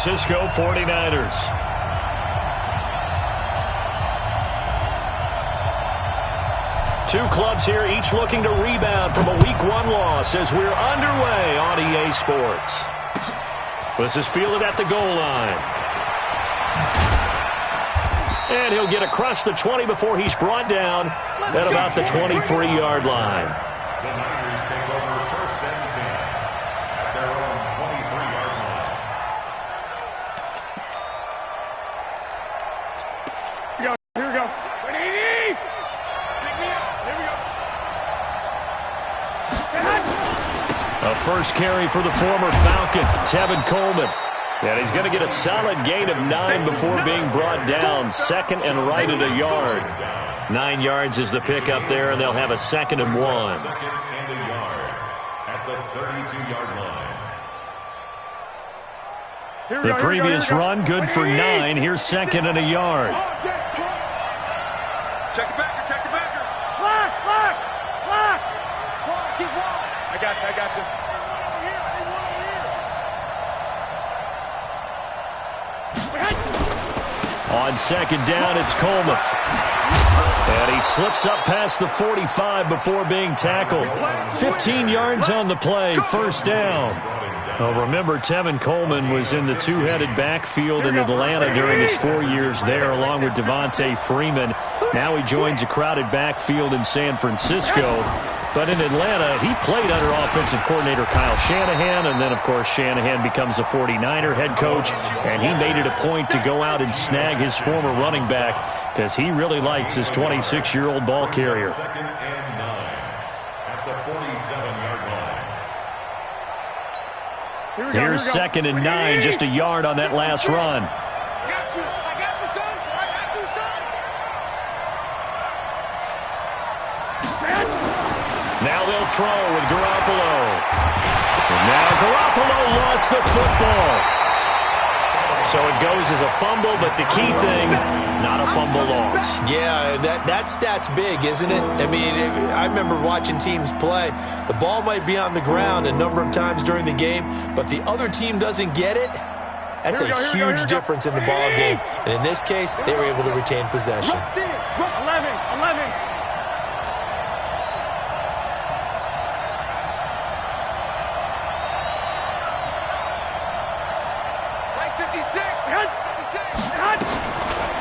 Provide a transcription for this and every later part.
Francisco 49ers. Two clubs here, each looking to rebound from a Week 1 loss as we're underway on EA Sports. This is fielded at the goal line. And he'll get across the 20 before he's brought down at about the 23-yard line. The Niners take over first and 10 at their own 23-yard line. Here we go. Pick me up. Here we go. A first carry for the former Falcon, Tevin Coleman. And he's going to get a solid gain of 9 before being brought down. Second and right at a yard. 9 yards is the pickup there, and they'll have a 2nd and 1. Second and a yard at the 32-yard line. The previous run, good for 9. Here's 2nd and a yard. Check the backer, check the backer. Block. Keep walking. I got this. On 2nd down, it's Coleman. And he slips up past the 45 before being tackled. 15 yards on the play, first down. Well, remember, Tevin Coleman was in the two-headed backfield in Atlanta during his 4 years there, along with Devontae Freeman. Now he joins a crowded backfield in San Francisco. But in Atlanta, he played under offensive coordinator Kyle Shanahan, and then, of course, Shanahan becomes a 49er head coach, and he made it a point to go out and snag his former running back because he really likes his 26-year-old ball carrier. 2nd and 9 at the 47-yard line. Here's 2nd and 9, just a yard on that last run. Now they'll throw with Garoppolo. And now Garoppolo lost the football. So it goes as a fumble, but the key thing, not a fumble loss. Yeah, that stat's big, isn't it? I mean, I remember watching teams play. The ball might be on the ground a number of times during the game, but the other team doesn't get it. That's a huge difference in the ball game. And in this case, they were able to retain possession. 11.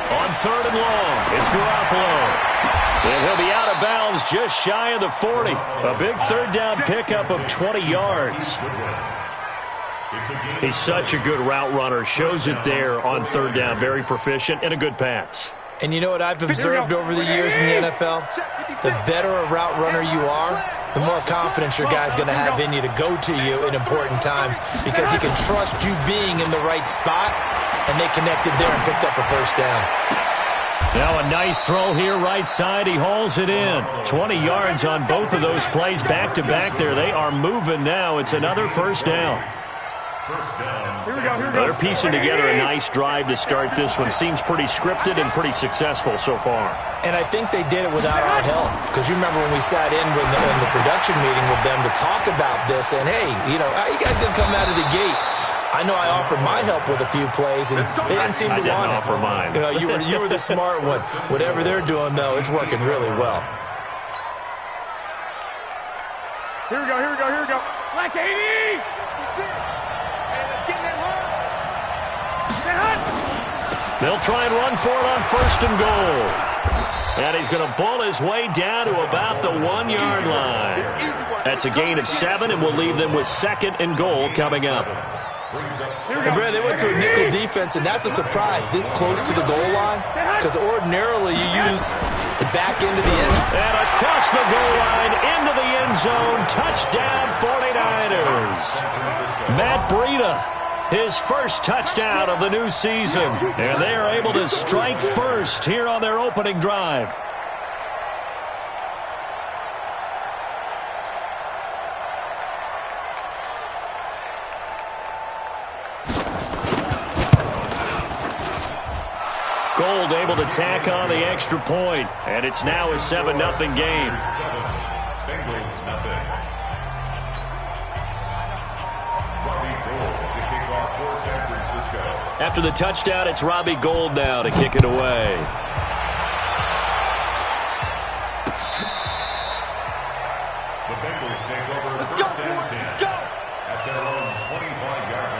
On 3rd and long, it's Garoppolo. And he'll be out of bounds just shy of the 40. A big 3rd down pickup of 20 yards. He's such a good route runner. Shows it there on 3rd down. Very proficient and a good pass. And you know what I've observed over the years in the NFL? The better a route runner you are, the more confidence your guy's going to have in you to go to you in important times because he can trust you being in the right spot, and they connected there and picked up a first down. Now a nice throw here right side. He hauls it in. 20 yards on both of those plays back-to-back there. They are moving now. It's another first down. They're piecing together a nice drive to start this one. Seems pretty scripted and pretty successful so far. And I think they did it without our help. Because you remember when we sat in the production meeting with them to talk about this, and hey, you know, how you guys going to come out of the gate? I know I offered my help with a few plays, and they didn't seem to want it. I didn't offer mine. You know, you were the smart one. Whatever they're doing, though, it's working really well. Here we go. Black 80! They'll try and run for it on 1st and goal. And he's going to bull his way down to about the 1-yard line. That's a gain of 7, and we'll leave them with 2nd and goal coming up. And Brad, they went to a nickel defense, and that's a surprise this close to the goal line, because ordinarily you use the back end of the end. And across the goal line, into the end zone, touchdown 49ers. Matt Breida, his first touchdown of the new season, and they are able to strike first here on their opening drive. Gold able to tack on the extra point, and it's now a 7-0 game. Bengals nothing. Robbie Gould to kick off for San Francisco. After the touchdown, it's Robbie Gould now to kick it away. The Bengals take over first and 10 at their own 25-yard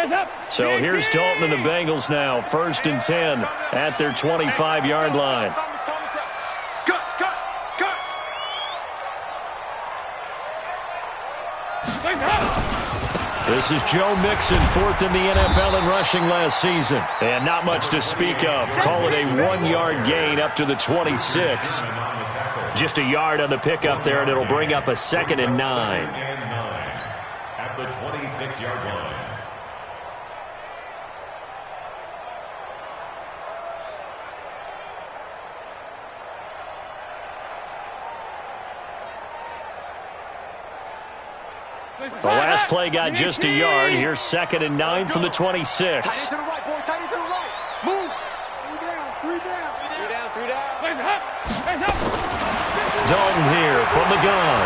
line. So here's Dalton and the Bengals now, first and 10 at their 25-yard line. This is Joe Mixon, fourth in the NFL in rushing last season. And not much to speak of. Call it a 1-yard gain up to the 26. Just a yard on the pickup there, and it'll bring up a 2nd and 9. At the 26-yard line. The last play got just a yard. Here's 2nd and 9 from the 26. Tight to the right, boy. Tight to the right. Move. Three down. Dalton here from the gun.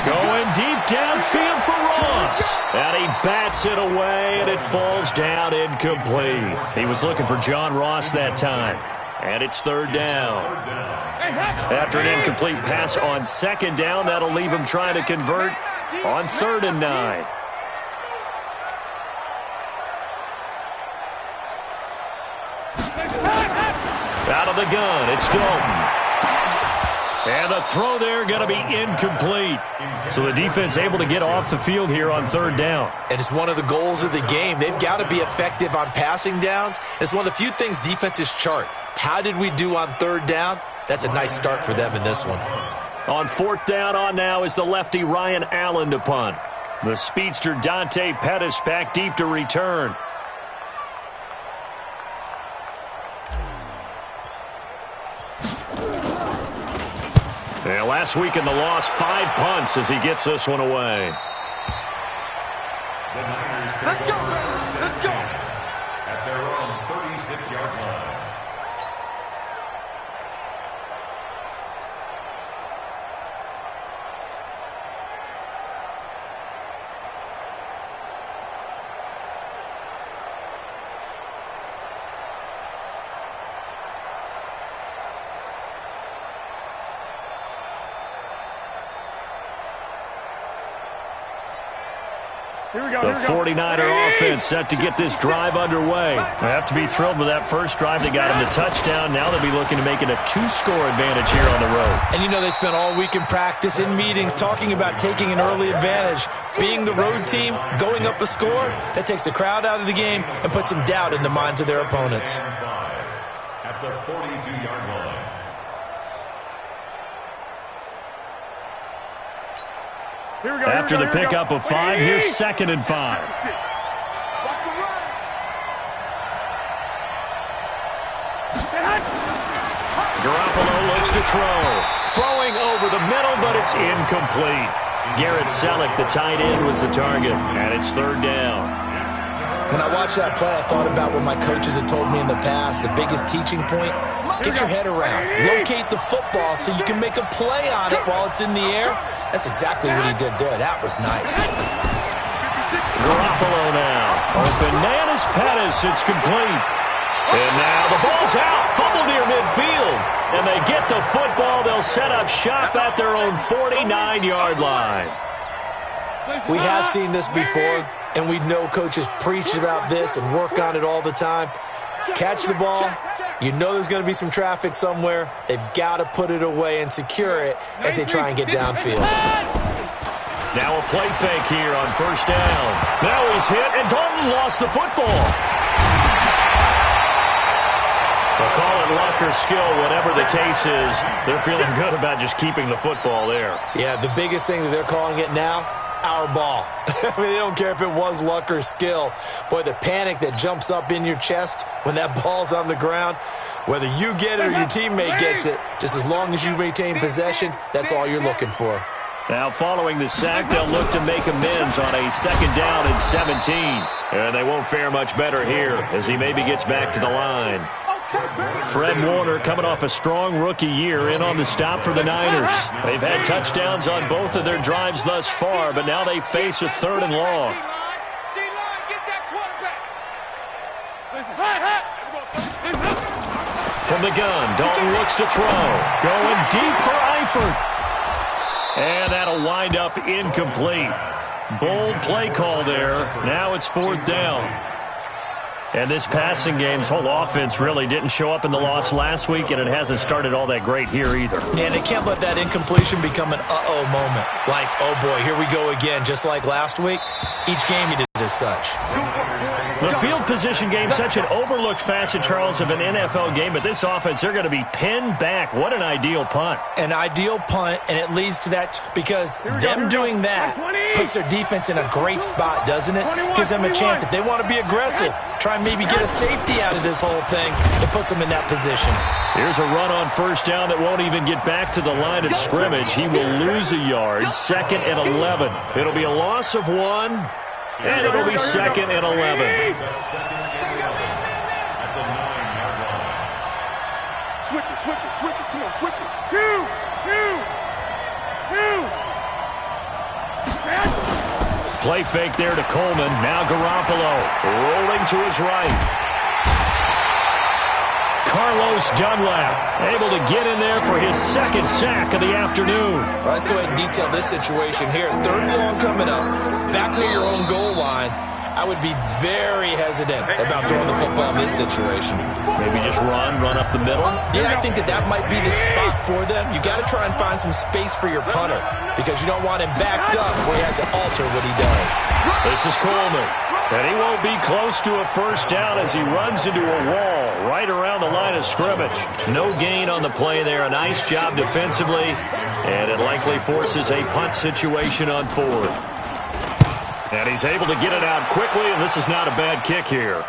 Going deep downfield for Ross. And he bats it away, and it falls down incomplete. He was looking for John Ross that time. And it's 3rd down. After an incomplete pass on 2nd down, that'll leave him trying to convert on 3rd and 9. Out of the gun, it's Dalton. And the throw there going to be incomplete. So the defense able to get off the field here on 3rd down. And it's one of the goals of the game. They've got to be effective on passing downs. It's one of the few things defenses chart. How did we do on 3rd down? That's a nice start for them in this one. On 4th down on now is the lefty Ryan Allen to punt. The speedster Dante Pettis back deep to return. Yeah, last week in the loss, 5 punts as he gets this one away. The Niners take over first and 10 at their own 36-yard line. The 49er offense set to get this drive underway. They have to be thrilled with that first drive. They got him the touchdown. Now they'll be looking to make it a 2-score advantage here on the road. And you know they spent all week in practice, in meetings, talking about taking an early advantage. Being the road team, going up a score, that takes the crowd out of the game and puts some doubt in the minds of their opponents. At the 42-yard line. After the pickup of 5, here's 2nd and 5. Garoppolo looks to throw. Throwing over the middle, but it's incomplete. Garrett Selleck, the tight end, was the target, and it's 3rd down. When I watched that play, I thought about what my coaches had told me in the past. The biggest teaching point, get your head around. Locate the football so you can make a play on it while it's in the air. That's exactly what he did there. That was nice. Garoppolo now. Open man is Pettis. It's complete. And now the ball's out. Fumble near midfield. And they get the football. They'll set up shop at their own 49-yard line. We have seen this before, and we know coaches preach about this and work on it all the time. Catch the ball. You know there's going to be some traffic somewhere. They've got to put it away and secure it as they try and get downfield. Now a play fake here on 1st down. Now he's hit, and Dalton lost the football. They'll call it luck or skill, whatever the case is. They're feeling good about just keeping the football there. Yeah, the biggest thing that they're calling it now, our ball. I mean, they don't care if it was luck or skill. Boy, the panic that jumps up in your chest when that ball's on the ground, whether you get it or your teammate gets it, just as long as you retain possession, that's all you're looking for. Now, following the sack, they'll look to make amends on a 2nd down and 17. And they won't fare much better here as he maybe gets back to the line. Fred Warner coming off a strong rookie year in on the stop for the Niners. They've had touchdowns on both of their drives thus far, but now they face a 3rd and long. From the gun, Dalton looks to throw. Going deep for Eifert. And that'll wind up incomplete. Bold play call there. Now it's 4th down. And this passing game's whole offense really didn't show up in the loss last week, and it hasn't started all that great here either. And they can't let that incompletion become an uh-oh moment. Like, oh boy, here we go again, just like last week. Each game he did as such. The field position game, such an overlooked facet, Charles, of an NFL game, but this offense, they're going to be pinned back. What an ideal punt. An ideal punt, and it leads to that because them doing that puts their defense in a great spot, doesn't it? Gives them a chance. If they want to be aggressive, try and maybe get a safety out of this whole thing, it puts them in that position. Here's a run on 1st down that won't even get back to the line of scrimmage. He will lose a yard, 2nd and 11. It'll be a loss of 1. And it'll be 2nd and 11. At the 9-yard line. Switch it. Come on, switch it. 2. Play fake there to Coleman. Now Garoppolo rolling to his right. Carlos Dunlap able to get in there for his 2nd sack of the afternoon. Well, let's go ahead and detail this situation here. 3rd and long coming up. Back near your own goal line. I would be very hesitant about throwing the football in this situation. Maybe just run up the middle? Yeah, I think that might be the spot for them. You got to try and find some space for your punter because you don't want him backed up where he has to alter what he does. This is Coleman. And he won't be close to a 1st down as he runs into a wall right around the line of scrimmage. No gain on the play there. A nice job defensively. And it likely forces a punt situation on 4th. And he's able to get it out quickly, and this is not a bad kick here.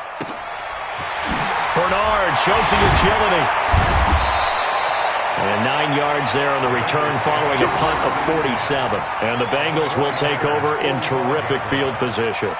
Bernard shows the agility. And 9 yards there on the return following a punt of 47. And the Bengals will take over in terrific field position.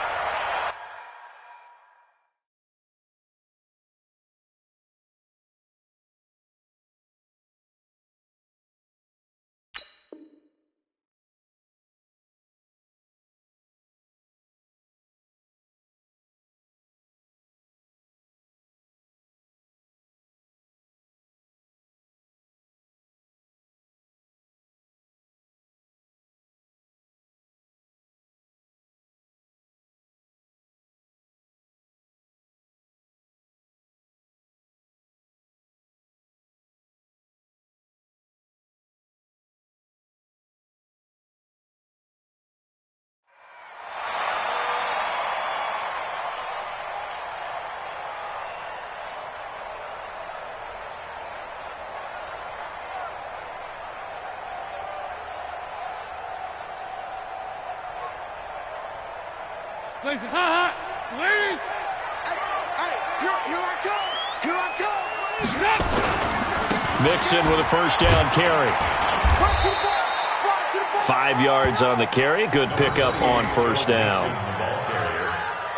Please, please. Hey, here I come. Mixon with a 1st down carry. 5 yards on the carry. Good pickup on 1st down.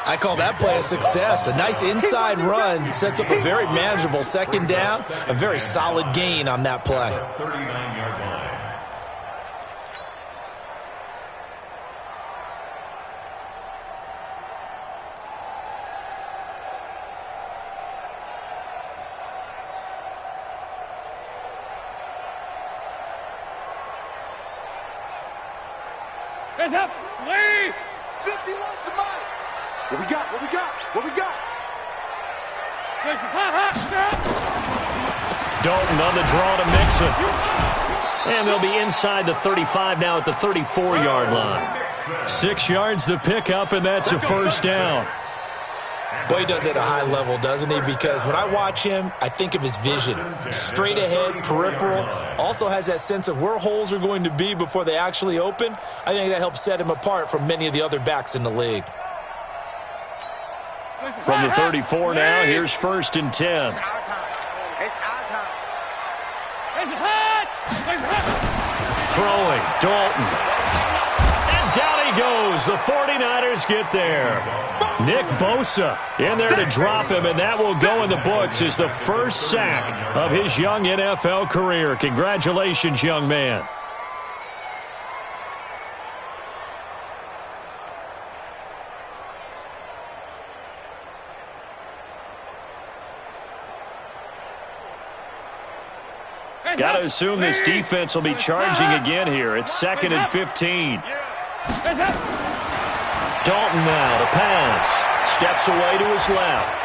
I call that play a success. A nice inside run sets up a very manageable 2nd down. A very solid gain on that play. 39-yard line. Hands up, lead. 51 to Mike. What we got? Dalton on the draw to Mixon. And they'll be inside the 35 now at the 34-yard line. 6 yards the pickup, and that's a 1st down. Boy, he does it at a high level, doesn't he? Because when I watch him, I think of his vision. Straight ahead, peripheral. Also has that sense of where holes are going to be before they actually open. I think that helps set him apart from many of the other backs in the league. From the 34 now, here's 1st and 10. It's our time. Throwing, Dalton. And down he goes. The 49ers get there. Nick Bosa in there to drop him, and that will go in the books as the first sack of his young NFL career. Congratulations, young man. Got to assume this defense will be charging again here. It's 2nd and 15. Dalton now to pass. Steps away to his left.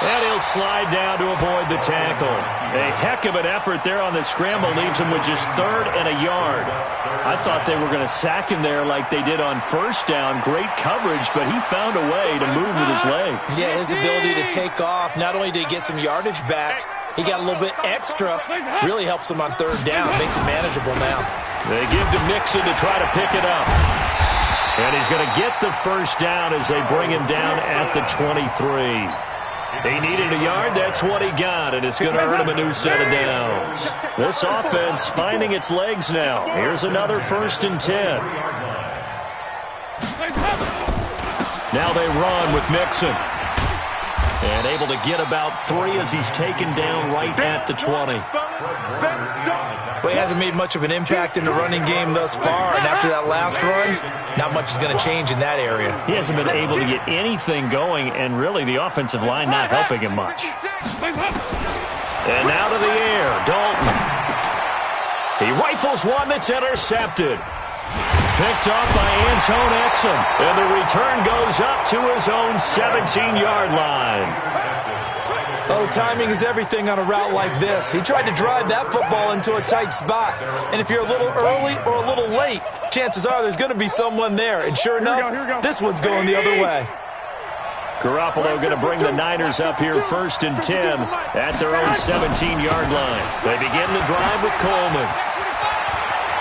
And he'll slide down to avoid the tackle. A heck of an effort there on the scramble. Leaves him with just 3rd and a yard. I thought they were going to sack him there like they did on 1st down. Great coverage, but he found a way to move with his legs. Yeah, his ability to take off. Not only did he get some yardage back, he got a little bit extra. Really helps him on 3rd down. Makes it manageable now. They give to Mixon to try to pick it up. And he's going to get the first down as they bring him down at the 23. He needed a yard. That's what he got, and it's going to earn him a new set of downs. This offense finding its legs now. Here's another 1st and 10. Now they run with Mixon. And able to get about 3 as he's taken down right at the 20. Well, he hasn't made much of an impact in the running game thus far, and after that last run, not much is going to change in that area. He hasn't been able to get anything going, and really the offensive line not helping him much. And now to the air, Dalton. He rifles one that's intercepted. Picked off by Anton Exum, and the return goes up to his own 17-yard line. Oh, timing is everything on a route like this. He tried to drive that football into a tight spot. And if you're a little early or a little late, chances are there's going to be someone there. And sure enough, this one's going the other way. Garoppolo going to bring the Niners up here 1st and 10 at their own 17-yard line. They begin the drive with Coleman.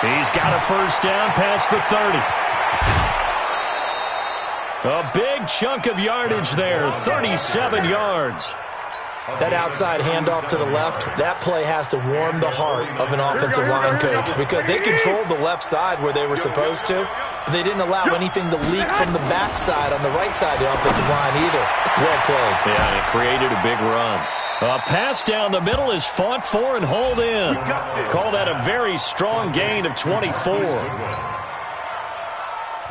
He's got a first down past the 30. A big chunk of yardage there, 37 yards. That outside handoff to the left, that play has to warm the heart of an offensive line coach because they controlled the left side where they were supposed to, but they didn't allow anything to leak from the backside on the right side of the offensive line either. Well played. Yeah, and it created a big run. A pass down the middle is fought for and hauled in. Call that a very strong gain of 24.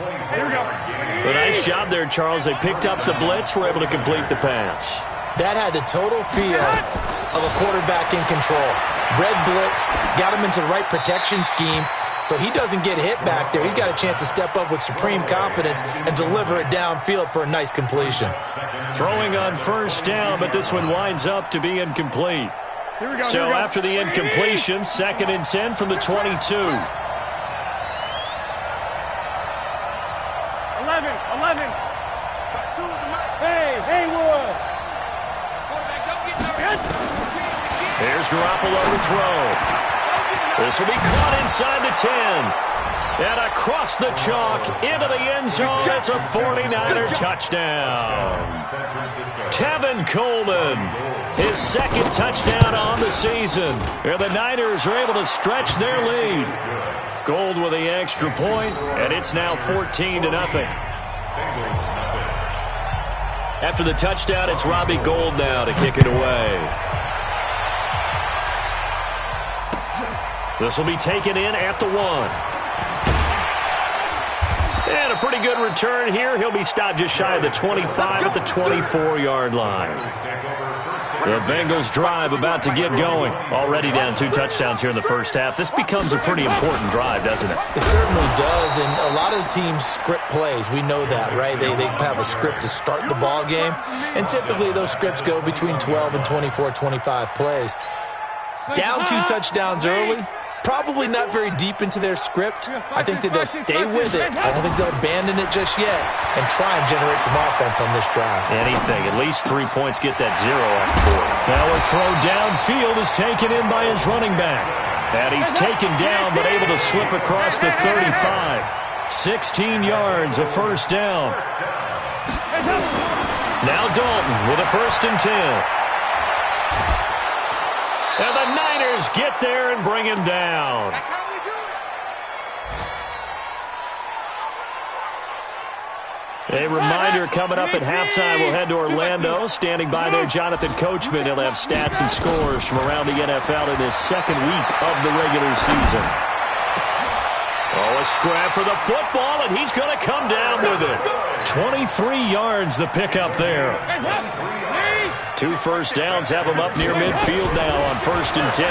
A nice job there, Charles. They picked up the blitz, were able to complete the pass. That had the total feel of a quarterback in control. Red blitz, got him into the right protection scheme, so he doesn't get hit back there. He's got a chance to step up with supreme confidence and deliver it downfield for a nice completion. Throwing on first down, but this one winds up to be incomplete. So after the incompletion, 2nd and 10 from the 22. 11. Hey, Haywood. Here's Garoppolo to throw. This will be caught inside the 10. And across the chalk into the end zone. It's a 49er touchdown. Tevin Coleman, his 2nd touchdown on the season. Here the Niners are able to stretch their lead. Gold with the extra point, and it's now 14-0. After the touchdown, it's Robbie Gould now to kick it away. This will be taken in at the 1. And a pretty good return here. He'll be stopped just shy of the 25 at the 24-yard line. The Bengals drive about to get going. Already down 2 touchdowns here in the first half. This becomes a pretty important drive, doesn't it? It certainly does, and a lot of teams script plays. We know that, right? They have a script to start the ball game, and typically those scripts go between 12 and 24, 25 plays. Down 2 touchdowns early. Probably not very deep into their script. I think that they'll stay with it. I don't think they'll abandon it just yet and try and generate some offense on this drive. Anything. At least 3 points. Get that 0 off the board. Now a throw downfield is taken in by his running back. And he's taken down but able to slip across the 35. 16 yards, a first down. Now Dalton with a 1st and 10. And the Niners get there and bring him down. A reminder coming up at halftime, we'll head to Orlando. Standing by there, Jonathan Coachman. He'll have stats and scores from around the NFL in his second week of the regular season. Oh, a scrap for the football, and he's going to come down with it. 23 yards the pickup there. 2 first downs have him up near midfield now on 1st and 10.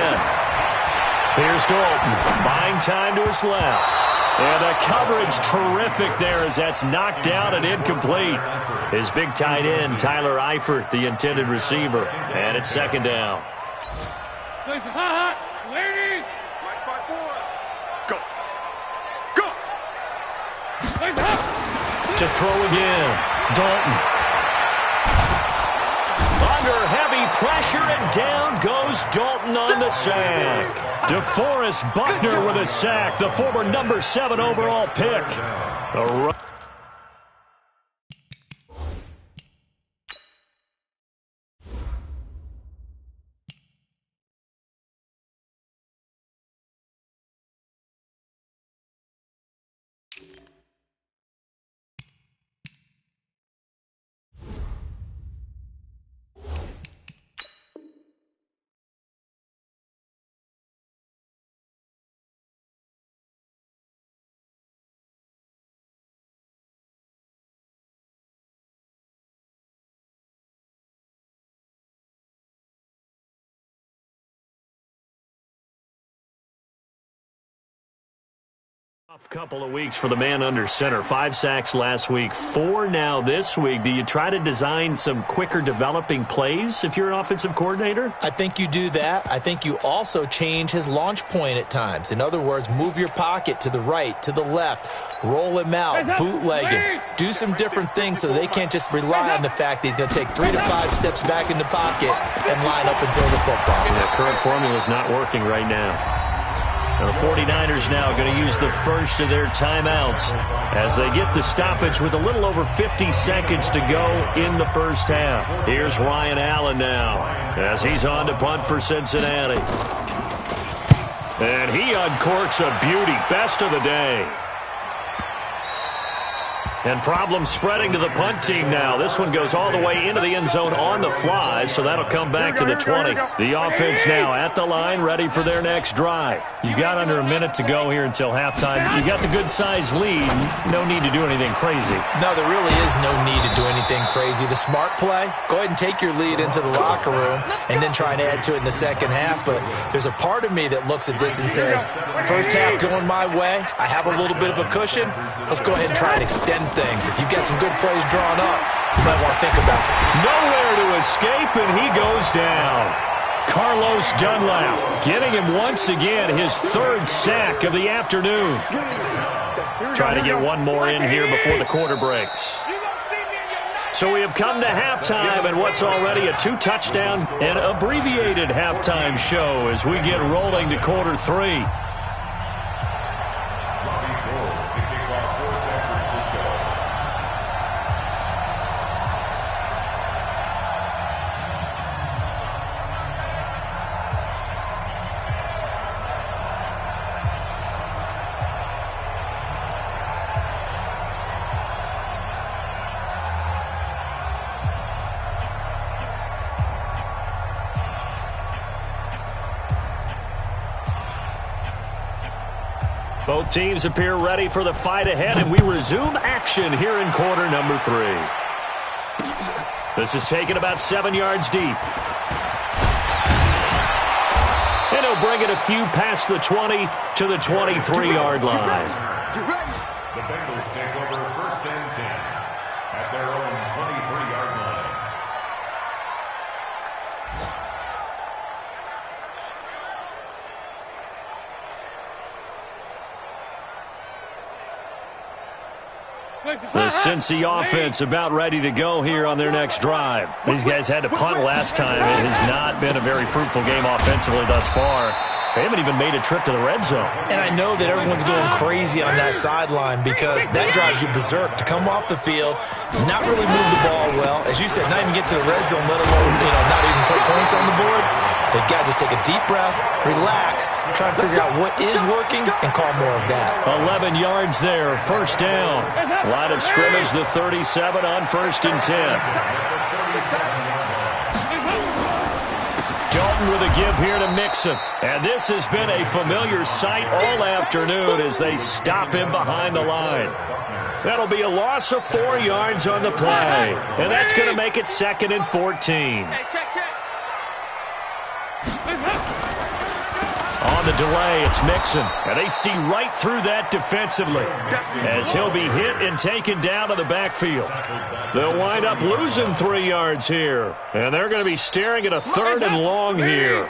Here's Dalton, buying time to his left. And the coverage terrific there as that's knocked down and incomplete. His big tight end, Tyler Eifert, the intended receiver. And it's 2nd down. To throw again, Dalton. Under heavy pressure, and down goes Dalton on the sack. DeForest Buckner with a sack, the former number 7 overall pick. Tough couple of weeks for the man under center. 5 sacks last week, 4 now this week. Do you try to design some quicker developing plays if you're an offensive coordinator? I think you do that. I think you also change his launch point at times. In other words, move your pocket to the right, to the left, roll him out, bootleg him. Do some different things so they can't just rely on the fact that he's going to take 3 to 5 steps back in the pocket and line up and throw the football. Yeah, current formula is not working right now. The 49ers now going to use the first of their timeouts as they get the stoppage with a little over 50 seconds to go in the first half. Here's Ryan Allen now as he's on to punt for Cincinnati. And he uncorks a beauty. Best of the day. And problems spreading to the punt team now. This one goes all the way into the end zone on the fly, so that'll come back to the 20. The offense now at the line, ready for their next drive. You've got under a minute to go here until halftime. You've got the good-sized lead. No need to do anything crazy. No, there really is no need to do anything crazy. The smart play, go ahead and take your lead into the locker room and then try and add to it in the second half. But there's a part of me that looks at this and says, first half going my way, I have a little bit of a cushion. Let's go ahead and try and extend things. If you've got some good plays drawn up, you might want to think about it. Nowhere to escape, and he goes down. Carlos Dunlap getting him once again, his 3rd sack of the afternoon. Trying to get one more in here before the quarter breaks. So we have come to halftime, and what's already a 2-touchdown and abbreviated halftime show as we get rolling to quarter 3. Both teams appear ready for the fight ahead, and we resume action here in quarter number 3. This is taken about 7 yards deep. And he'll bring it a few past the 20 to the 23-yard line. The Bengals take over 1st and 10 at their own 23-yard line. The Cincy offense about ready to go here on their next drive. These guys had to punt last time. It has not been a very fruitful game offensively thus far. They haven't even made a trip to the red zone. And I know that everyone's going crazy on that sideline because that drives you berserk to come off the field, not really move the ball well. As you said, not even get to the red zone, let alone, not even put points on the board. They've got to just take a deep breath, relax, try and figure out what is working, and call more of that. 11 yards there, first down. Line of scrimmage, the 37 on 1st and 10. Dalton with a give here to Mixon. And this has been a familiar sight all afternoon as they stop him behind the line. That'll be a loss of 4 yards on the play. And that's going to make it 2nd and 14. On the delay, it's Mixon. And they see right through that defensively as he'll be hit and taken down to the backfield. They'll wind up losing 3 yards here. And they're going to be staring at a 3rd and long here.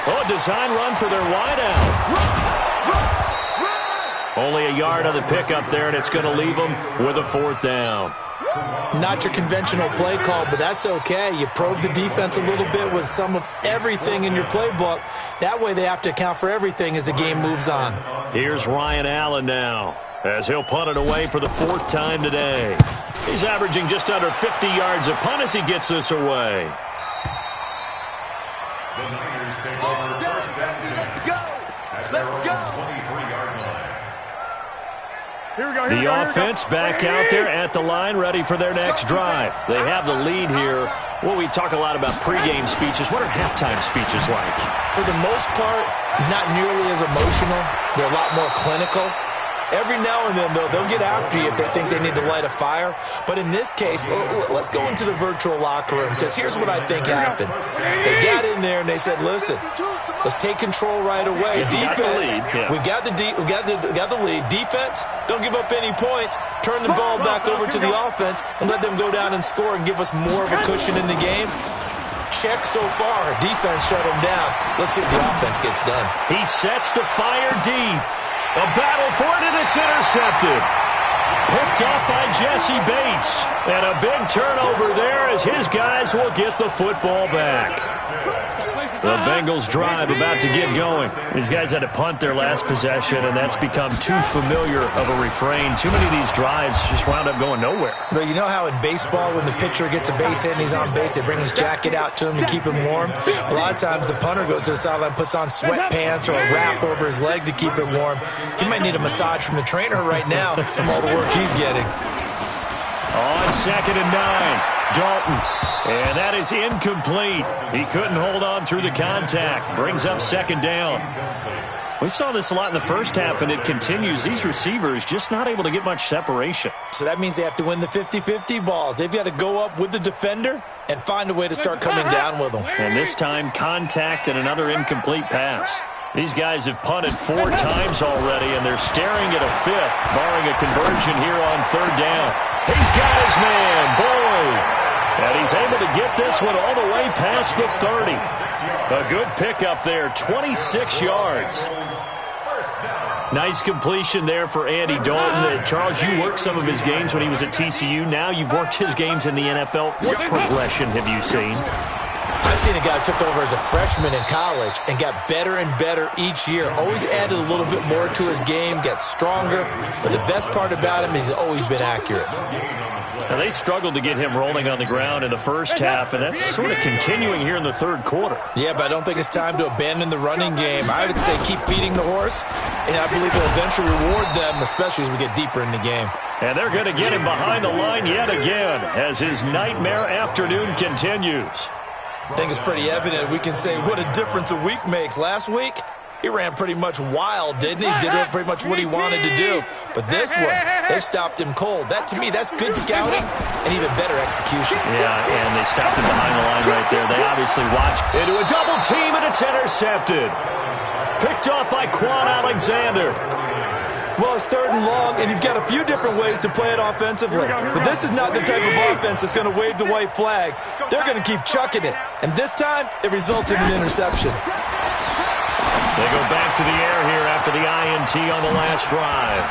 Oh, a design run for their wideout. Only a yard on the pickup there, and it's going to leave them with a 4th down. Not your conventional play call, but that's okay. You probe the defense a little bit with some of everything in your playbook. That way they have to account for everything as the game moves on. Here's Ryan Allen now as he'll punt it away for the 4th time today. He's averaging just under 50 yards a punt as he gets this away. The Niners take over 1st and 10 at their own 23-yard line. The offense back out there at the line, ready for their next drive. They have the lead here. Well, we talk a lot about pregame speeches. What are halftime speeches like? For the most part, not nearly as emotional. They're a lot more clinical. Every now and then, though, they'll get after you if they think they need to light a fire. But in this case, let's go into the virtual locker room, because here's what I think happened. They got in there and they said, listen, let's take control right away. Defense, we've got the lead. Defense, don't give up any points. Turn the ball back over to the offense and let them go down and score and give us more of a cushion in the game. Check so far. Defense shut them down. Let's see if the offense gets done. He sets to fire deep. A battle for it, and it's intercepted. Picked off by Jesse Bates. And a big turnover there as his guys will get the football back. The Bengals drive about to get going. These guys had to punt their last possession, and that's become too familiar of a refrain. Too many of these drives just wound up going nowhere. But you know how in baseball, when the pitcher gets a base hit and he's on base, they bring his jacket out to him to keep him warm? A lot of times the punter goes to the sideline, puts on sweatpants or a wrap over his leg to keep it warm. He might need a massage from the trainer right now from all the work he's getting. On 2nd and 9, Dalton. And that is incomplete. He couldn't hold on through the contact. Brings up 2nd down. We saw this a lot in the first half, and it continues. These receivers just not able to get much separation. So that means they have to win the 50-50 balls. They've got to go up with the defender and find a way to start coming down with them. And this time, contact and another incomplete pass. These guys have punted 4 times already, and they're staring at a 5th, barring a conversion here on 3rd down. He's got his man, Boyd. And he's able to get this one all the way past the 30. A good pickup there, 26 yards. Nice completion there for Andy Dalton. Charles, you worked some of his games when he was at TCU. Now you've worked his games in the NFL. What progression have you seen? I've seen a guy who took over as a freshman in college and got better and better each year. Always added a little bit more to his game, got stronger. But the best part about him is he's always been accurate. Now, they struggled to get him rolling on the ground in the first half, and that's sort of continuing here in the 3rd quarter. Yeah, but I don't think it's time to abandon the running game. I would say keep feeding the horse, and I believe it'll eventually reward them, especially as we get deeper in the game. And they're going to get him behind the line yet again as his nightmare afternoon continues. I think it's pretty evident. We can say what a difference a week makes. Last week, he ran pretty much wild, didn't he? Did pretty much what he wanted to do. But this one, they stopped him cold. That, to me, that's good scouting and even better execution. Yeah, and they stopped him behind the line right there. They obviously watched into a double team, and it's intercepted. Picked off by Quan Alexander. Well, it's 3rd and long, and you've got a few different ways to play it offensively. But this is not the type of offense that's going to wave the white flag. They're going to keep chucking it. And this time, it resulted in an interception. They go back to the air here after the INT on the last drive.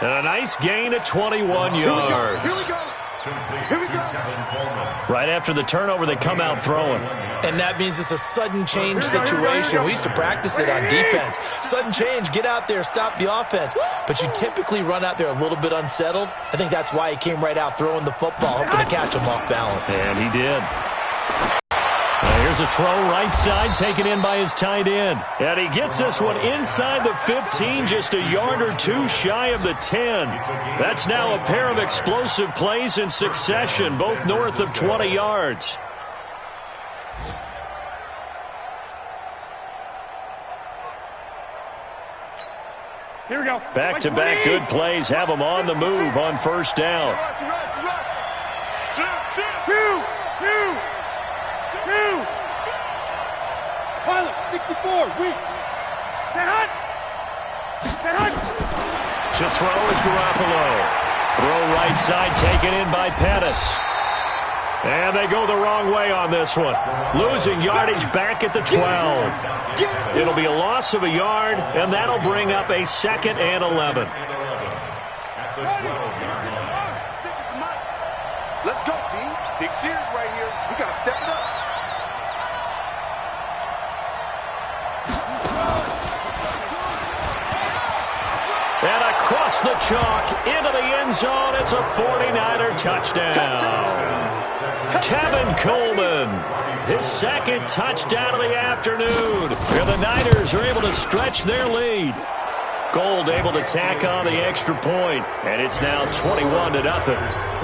And a nice gain of 21 yards. Here we go. Complete to Tevin Coleman. Right after the turnover, they come out throwing. And that means it's a sudden change situation. We used to practice it on defense. Sudden change, get out there, stop the offense. But you typically run out there a little bit unsettled. I think that's why he came right out throwing the football, hoping to catch him off balance. And he did. Now here's a throw right side, taken in by his tight end. And he gets this one inside the 15, just a yard or two shy of the 10. That's now a pair of explosive plays in succession, both north of 20 yards. Here we go. Back-to-back good plays have him on the move on first down. Two. Pilot, 64, weak. Set hunt. To throw is Garoppolo. Throw right side, taken in by Pettis. And they go the wrong way on this one. Losing yardage back at the 12. It'll be a loss of a yard, and that'll bring up a 2nd and 11. Let's go, D. Big series right here. We got to step it up. And across the chalk, into the end zone, it's a 49er touchdown. Tevin Coleman, his 2nd touchdown of the afternoon. And the Niners are able to stretch their lead. Gold able to tack on the extra point, and it's now 21-0.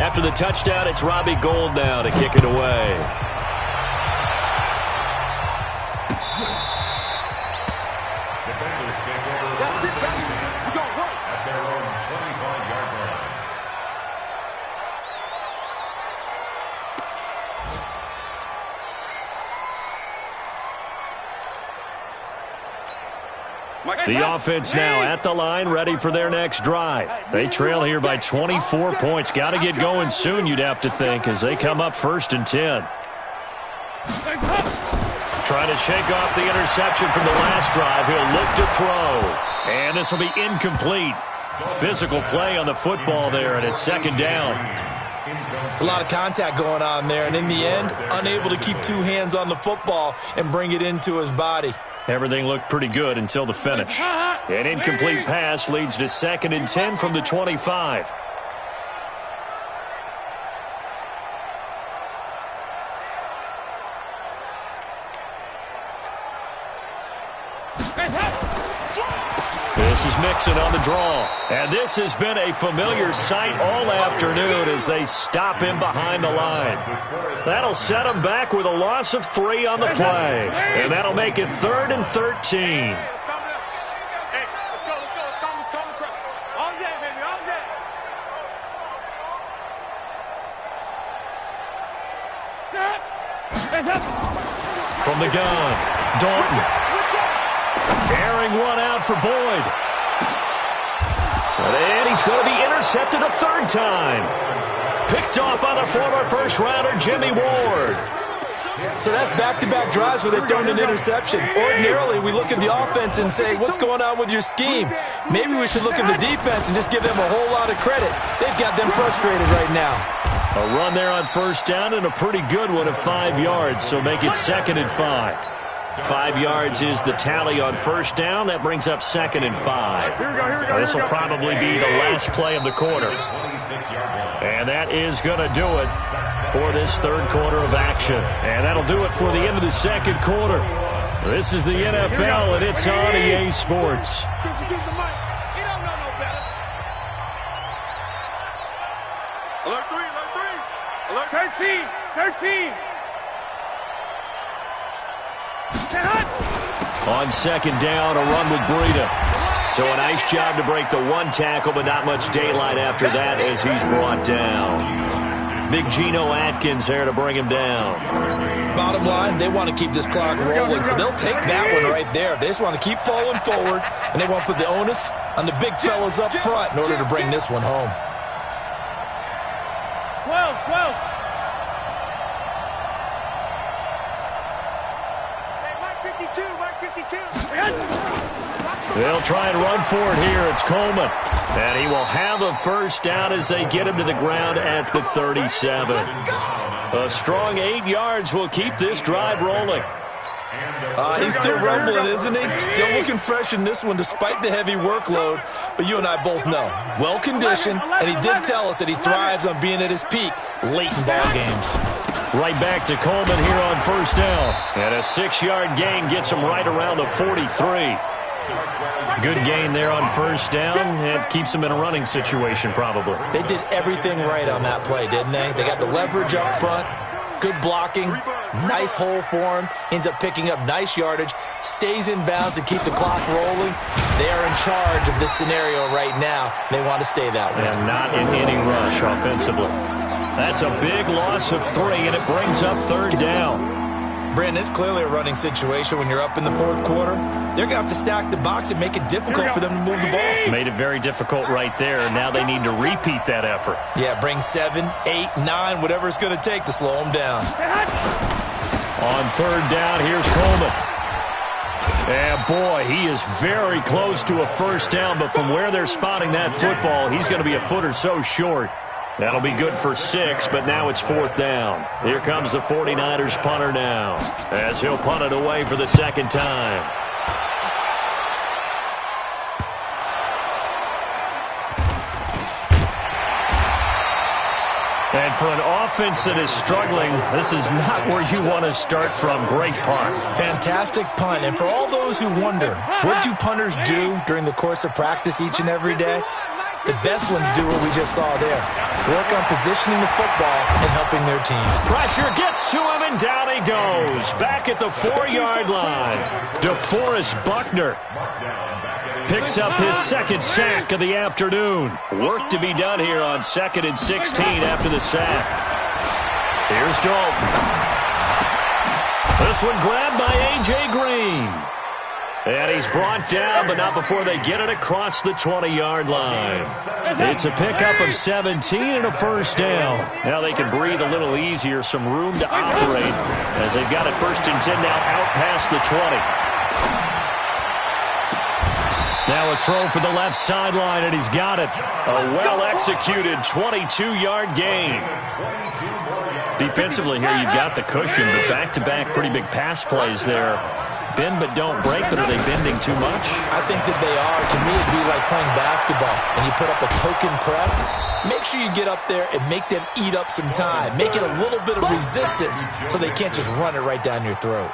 After the touchdown, it's Robbie Gould now to kick it away. The offense now at the line, ready for their next drive. They trail here by 24 points. Got to get going soon, you'd have to think, as they come up 1st and 10. Trying to shake off the interception from the last drive. He'll look to throw. And this will be incomplete. Physical play on the football there, and it's 2nd down. It's a lot of contact going on there, and in the end, unable to keep 2 hands on the football and bring it into his body. Everything looked pretty good until the finish. An incomplete pass leads to 2nd and 10 from the 25. This is Mixon on the draw. And this has been a familiar sight all afternoon as they stop him behind the line. That'll set him back with a loss of 3 on the play. And that'll make it 3rd and 13. From the gun, Dalton. Airing one out for Boyd. And he's going to be intercepted a 3rd time. Picked off by the former first-rounder Jimmy Ward. So that's back-to-back drives where they've thrown an interception. Ordinarily, we look at the offense and say, what's going on with your scheme? Maybe we should look at the defense and just give them a whole lot of credit. They've got them frustrated right now. A run there on 1st down and a pretty good one of 5 yards, so make it 2nd and 5. 5 yards is the tally on 1st down. That brings up 2nd and 5. This will probably be the last play of the quarter. And that is going to do it for this 3rd quarter of action. And that'll do it for the end of the 2nd quarter. This is the NFL, and it's on EA Sports. Alert 3, alert 3. Alert 13. On 2nd down, a run with Breida. So a nice job to break the 1 tackle, but not much daylight after that as he's brought down. Big Geno Atkins there to bring him down. Bottom line, they want to keep this clock rolling, so they'll take that one right there. They just want to keep falling forward, and they want to put the onus on the big fellas up front in order to bring this one home. 12. They'll try and run for it here. It's Coleman. And he will have a first down as they get him to the ground at the 37. A strong 8 yards will keep this drive rolling. He's still rumbling, isn't he? Still looking fresh in this one despite the heavy workload. But you and I both know, well-conditioned, and he did tell us that he thrives on being at his peak late in ball games. Right back to Coleman here on first down. And a 6-yard gain gets him right around the 43. Good gain there on first down. It keeps him in a running situation probably. They did everything right on that play, didn't they? They got the leverage up front. Good blocking, nice hole for him, ends up picking up nice yardage, stays in bounds and keep the clock rolling. They are in charge of this scenario right now. They want to stay that way. And not in any rush offensively. That's a big loss of 3, and it brings up third down. Brandon, it's clearly a running situation when you're up in the fourth quarter. They're going to have to stack the box and make it difficult for them to move the ball. Made it very difficult right there. Now they need to repeat that effort. Yeah, bring 7, 8, 9, whatever it's going to take to slow them down. On third down, here's Coleman. And boy, he is very close to a first down, but from where they're spotting that football, he's going to be a foot or so short. That'll be good for 6, but now it's fourth down. Here comes the 49ers punter now, as he'll punt it away for the second time. And for an offense that is struggling, this is not where you want to start from. Great punt. Fantastic punt. And for all those who wonder, what do punters do during the course of practice each and every day? The best ones do what we just saw there. Work on positioning the football and helping their team. Pressure gets to him, and down he goes. Back at the 4-yard line. DeForest Buckner picks up his second sack of the afternoon. Work to be done here on 2nd and 16 after the sack. Here's Dalton. This one grabbed by A.J. Green. And he's brought down, but not before they get it across the 20-yard line. It's a pickup of 17 and a first down. Now they can breathe a little easier, some room to operate as they've got it 1st and 10 now out past the 20. Now a throw for the left sideline, and he's got it. A well-executed 22-yard gain. Defensively here, you've got the cushion, but back-to-back pretty big pass plays there. Bend but don't break, but are they bending too much? I think that they are. To me, it'd be like playing basketball, and you put up a token press. Make sure you get up there and make them eat up some time. Make it a little bit of resistance so they can't just run it right down your throat.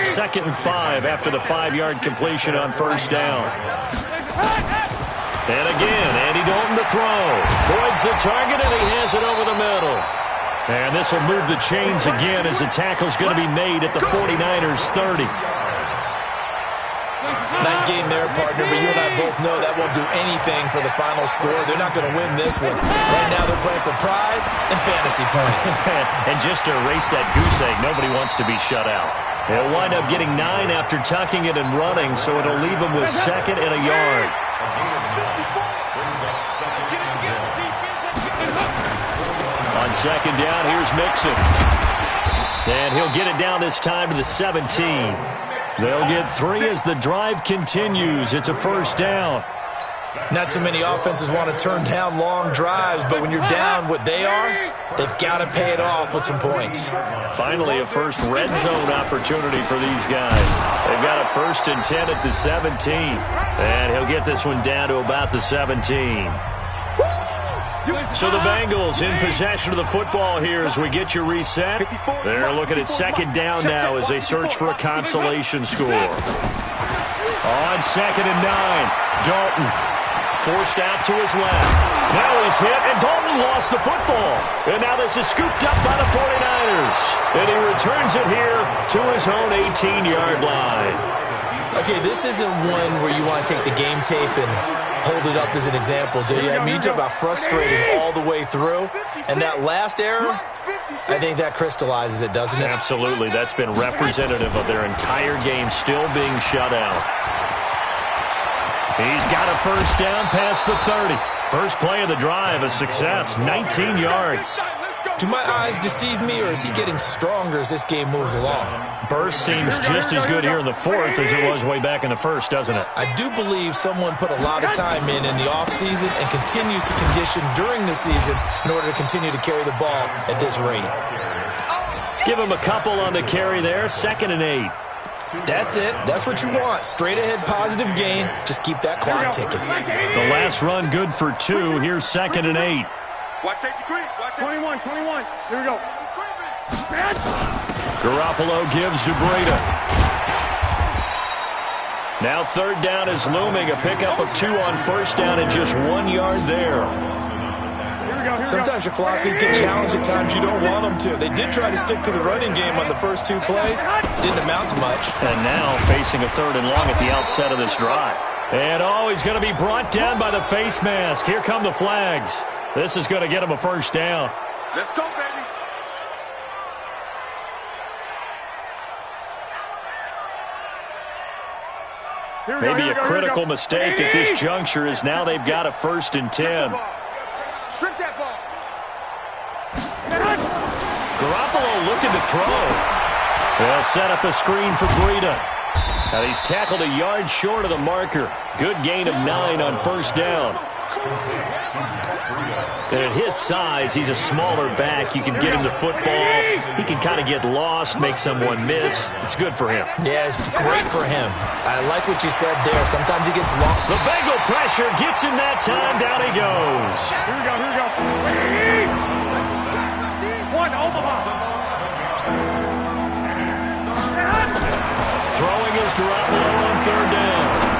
2nd and 5 after the 5-yard completion on first down. And again, Andy Dalton to throw. Voids the target, and he has it over the middle. And this will move the chains again as the tackle's going to be made at the 49ers 30. Nice game there, partner, but you and I both know that won't do anything for the final score. They're not going to win this one. Right now they're playing for pride and fantasy points. And just to erase that goose egg, nobody wants to be shut out. They'll wind up getting 9 after tucking it and running, so it'll leave them with 2nd and a yard. On 2nd down, here's Mixon. And he'll get it down this time to the 17. They'll get 3 as the drive continues. It's a first down. Not too many offenses want to turn down long drives, but when you're down what they are, they've got to pay it off with some points. Finally, a first red zone opportunity for these guys. They've got a 1st and 10 at the 17. And he'll get this one down to about the 17. So the Bengals in possession of the football here as we get you reset. They're looking at 2nd down now as they search for a consolation score. On 2nd and 9, Dalton forced out to his left. Now he's hit, and Dalton lost the football. And now this is scooped up by the 49ers. And he returns it here to his own 18-yard line. Okay, this isn't one where you want to take the game tape and hold it up as an example, do you? I mean, you talk about frustrating all the way through. And that last error, I think that crystallizes it, doesn't it? Absolutely. That's been representative of their entire game still being shut out. He's got a first down past the 30. First play of the drive, a success, 19 yards. Do my eyes deceive me, or is he getting stronger as this game moves along? Burst seems just as good here in the fourth as it was way back in the first, doesn't it? I do believe someone put a lot of time in the offseason and continues to condition during the season in order to continue to carry the ball at this rate. Give him a couple on the carry there, 2nd and 8. That's it. That's what you want. Straight ahead positive gain. Just keep that clock ticking. The last run good for 2. Here's 2nd and 8. Watch safety green. Watch safety. 21. Here we go. Garoppolo gives to Breida. Now 3rd down is looming. A pickup of 2 on 1st down and just 1 yard there. Sometimes your philosophies get challenged at times you don't want them to. They did try to stick to the running game on the first 2 plays. Didn't amount to much. And now facing a 3rd and long at the outset of this drive. And he's going to be brought down by the face mask. Here come the flags. This is going to get him a 1st down. Let's go, baby. Maybe a critical mistake at this juncture is now they've got a 1st and 10. Strip that ball. Garoppolo looking to throw. They'll set up a screen for Breida. Now he's tackled a yard short of the marker. Good gain of 9 on 1st down. And at his size, he's a smaller back. You can get him the football. He can kind of get lost, make someone miss. It's good for him. Yeah, it's great for him. I like what you said there. Sometimes he gets lost. The Bengal pressure gets him that time. Down he goes. Here we go. One, Omaha. Throwing is Garoppolo on 3rd down.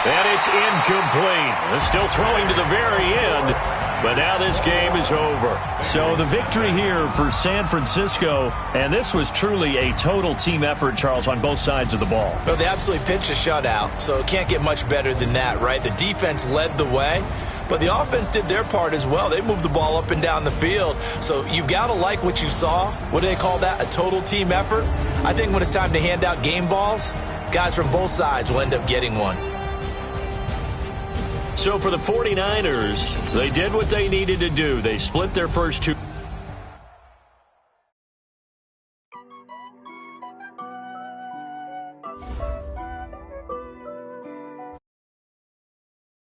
And it's incomplete. They're still throwing to the very end, but now this game is over. So the victory here for San Francisco, and this was truly a total team effort, Charles, on both sides of the ball. Well, they absolutely pitched a shutout, so it can't get much better than that, right? The defense led the way, but the offense did their part as well. They moved the ball up and down the field, so you've got to like what you saw. What do they call that? A total team effort? I think when it's time to hand out game balls, guys from both sides will end up getting one. So for the 49ers, they did what they needed to do. They split their first 2.